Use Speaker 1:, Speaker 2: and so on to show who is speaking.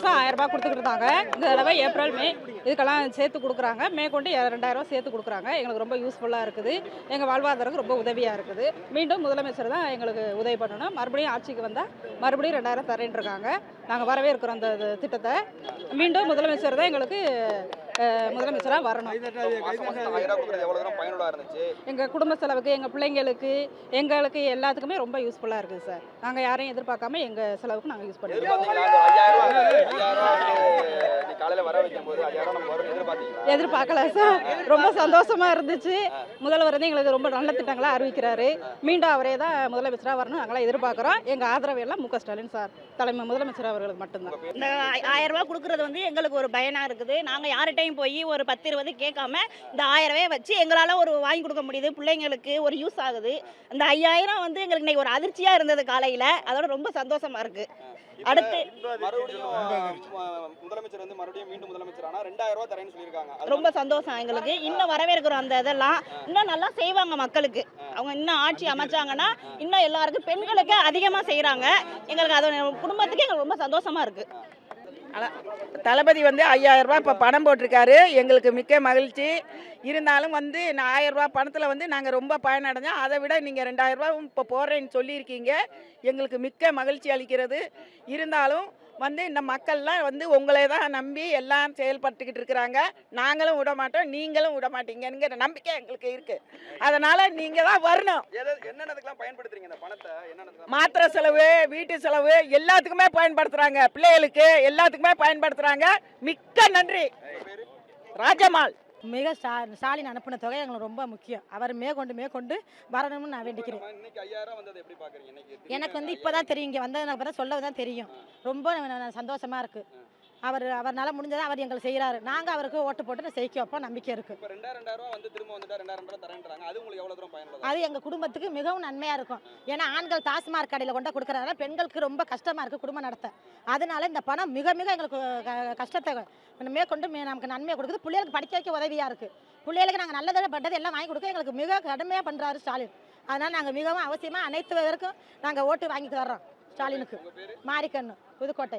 Speaker 1: மாதம் 1000 ரூபாய் கொடுத்துக்கிட்டு இருந்தாங்க. இந்த தடவை ஏப்ரல், மே இதுக்கெல்லாம் சேர்த்து கொடுக்குறாங்க. மே கொண்டு 2000 சேர்த்து கொடுக்குறாங்க. எங்களுக்கு ரொம்ப யூஸ்ஃபுல்லாக இருக்குது. எங்கள் வாழ்வாதாரத்துக்கு ரொம்ப உதவியாக இருக்குது. மீண்டும் முதலமைச்சர் தான் எங்களுக்கு உதவி பண்ணணும். மறுபடியும் ஆட்சிக்கு வந்தால் மறுபடியும் 2000 தரேன்னு இருக்காங்க. நாங்கள் வரவேற்கிறோம் அந்த திட்டத்தை. மீண்டும் முதலமைச்சர் தான் எங்களுக்கு முதலமைச்சராக வரணும். எங்கள் குடும்ப செலவுக்கு, எங்கள் பிள்ளைங்களுக்கு, எங்களுக்கு எல்லாத்துக்குமே ரொம்ப யூஸ்ஃபுல்லாக இருக்குது சார். நாங்கள் யாரையும் எதிர்பார்க்காம எங்கள் செலவுக்கு நாங்கள் யூஸ் பண்ணிக்கிறோம். எதிர்பார்க்கல சார். ரொம்ப சந்தோஷமா இருந்துச்சு. முதல்வர் வந்து எங்களுக்கு ரொம்ப நல்ல திட்டங்களா அறிவிக்கிறாரு. மீண்டும் அவரே தான் முதலமைச்சராக வரணும் நாங்களாம் எதிர்பார்க்குறோம். எங்கள் ஆதரவு எல்லாம் மு.க. ஸ்டாலின் சார் தலைமை முதலமைச்சர் அவர்களுக்கு மட்டும்தான்.
Speaker 2: இந்த 1000 ரூபாய் கொடுக்கறது வந்து எங்களுக்கு ஒரு பயனா இருக்குது. நாங்கள் யார்கிட்டையும் போய் ஒரு 10 20 கேட்காம இந்த 1000 வச்சு எங்களால் ஒரு வாங்கி கொடுக்க முடியுது. பிள்ளைங்களுக்கு ஒரு யூஸ் ஆகுது. இந்த 5000 வந்து எங்களுக்கு இன்னைக்கு ஒரு அதிர்ச்சியாக இருந்தது காலையில். அதோட ரொம்ப சந்தோஷமா இருக்கு. அடுத்து
Speaker 3: முதலமைச்சர் வந்து மறுபடியும் மீண்டும் முதலமைச்சர் ஆனா 2000 ரூபாய் தரேன்னு சொல்லியிருக்காங்க.
Speaker 2: ரொம்ப சந்தோஷம் எங்களுக்கு. இன்னும் வரவேற்கிறோம். அந்த இதெல்லாம் இன்னும் நல்லா செய்வாங்க மக்களுக்கு. அவங்க இன்னும் ஆட்சி அமைச்சாங்கன்னா இன்னும் எல்லாருக்கும் பெண்களுக்கு அதிகமாக செய்கிறாங்க. எங்களுக்கு அது குடும்பத்துக்கு எங்களுக்கு ரொம்ப சந்தோஷமா இருக்கு.
Speaker 4: தளபதி வந்து 5000 ரூபாய் இப்போ பணம் போட்டிருக்காரு. எங்களுக்கு மிக்க மகிழ்ச்சி. இருந்தாலும் வந்து 1000 ரூபாய் பணத்தில் வந்து நாங்கள் ரொம்ப பயனடைஞ்சோம். அதை விட நீங்கள் 2000 ரூபாய் இப்போ போடுறேன்னு சொல்லியிருக்கீங்க. எங்களுக்கு மிக்க மகிழ்ச்சி அளிக்கிறது. இருந்தாலும் வந்து இந்த மக்கள்லாம் வந்து உங்களே தான் நம்பி எல்லாம் செயல்பட்டுக்கிட்டு இருக்கிறாங்க. நாங்களும் விட மாட்டோம், நீங்களும் விட மாட்டீங்கிற நம்பிக்கை எங்களுக்கு இருக்குது. அதனால் நீங்கள் தான் வரணும்.
Speaker 3: என்னென்னதுக்கெல்லாம் பயன்படுத்துறீங்க இந்த பணத்தை?
Speaker 4: மாத்திரை செலவு, வீட்டு செலவு எல்லாத்துக்குமே பயன்படுத்துகிறாங்க. பிள்ளைகளுக்கு எல்லாத்துக்குமே பயன்படுத்துகிறாங்க. மிக்க நன்றி. ராஜம்மாள்.
Speaker 5: மிக ஸ்டாலின் அனுப்பின தொகை எங்களுக்கு ரொம்ப முக்கியம். அவர் மேற்கொண்டு வரணும்னு நான் வேண்டிக்கிறேன். எனக்கு வந்து இப்போ தான் தெரியும். இங்கே வந்ததுக்கு பிறகு சொல்ல தான் தெரியும். ரொம்ப சந்தோஷமாக இருக்குது. அவர்னால முடிஞ்சதை அவர் எங்களுக்கு செய்கிறாரு. நாங்கள் அவருக்கு ஓட்டு போட்டு செய்ய வைப்போம். நம்பிக்கை இருக்குது. அது எங்கள் குடும்பத்துக்கு மிகவும் நன்மையாக இருக்கும். ஏன்னா ஆண்கள் டாஸ்மார்க் கடையில் கொண்டு கொடுக்குறதுனால பெண்களுக்கு ரொம்ப கஷ்டமாக இருக்குது குடும்பம் நடத்த. அதனால இந்த பணம் மிக மிக எங்களுக்கு கஷ்டத்தை மேற்கொண்டு நமக்கு நன்மையை கொடுக்குது. பிள்ளைகளுக்கு படிக்க வைக்க உதவியாக இருக்குது. பிள்ளைகளுக்கு நாங்கள் நல்லதாக பட்டது எல்லாம் வாங்கி கொடுக்க எங்களுக்கு மிக கடுமையாக பண்ணுறாரு ஸ்டாலின். அதனால் நாங்கள் மிகவும் அவசியமாக அனைத்து பேருக்கும் நாங்கள் ஓட்டு வாங்கிட்டு வர்றோம் ஸ்டாலினுக்கு. மாரிக்கண்ணு, புதுக்கோட்டை.